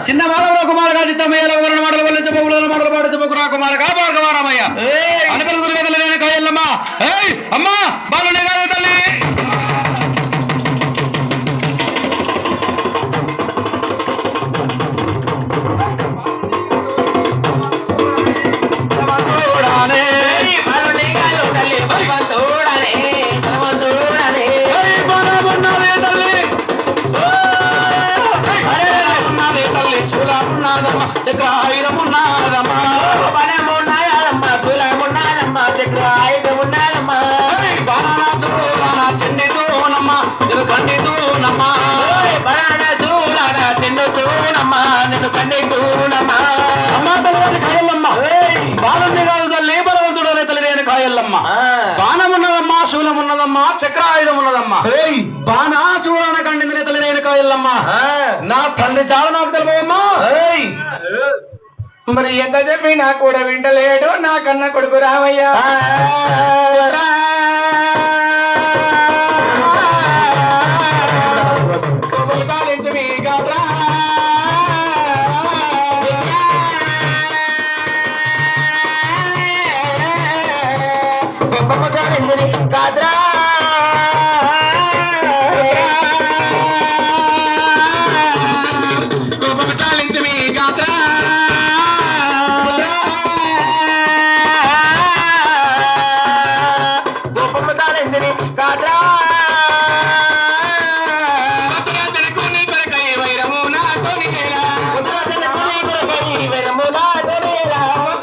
చిన్న మాధవ కుమారగా చిత్తమయ్యల మాటలు వల్లించబోగుల మాటలు పాటించబోకురా కుమారగా భార్గవారామయ్య అనుకల దుర్గతలు లేని కాయల్లమ్మ అమ్మా బాలునే కాదు తల్లి చక్రాయుధమున్నాదమ్మా వనమున్నాయమ్మా తులమున్నాదమ్మా చక్రాయుధమున్నాదమ్మా బాణాసురాన చెండితూనమ్మా నిన్ను కండితూనమ్మా బాణాసురాన చెండుతూనమ్మా నిన్ను కండితూనమ్మా అమ్మా తల్లి కాయల్లమ్మ బాణుని కాదు తల్లి బలవంతుడనే తల్లి నేను కాయల్లమ్మ బాణమున్నదమ్మా శూలమున్నదమ్మా చక్రాయుధం ఉన్నదమ్మా బాణాసురాన కండింది తల్లి నేను కాయల్లమ్మ నా తండ్రి చాలా నాకు తెలుపమ్మా మరి ఎంత చెప్పినా కూడా వింటలేడు నా కన్న కొడుకు రామయ్య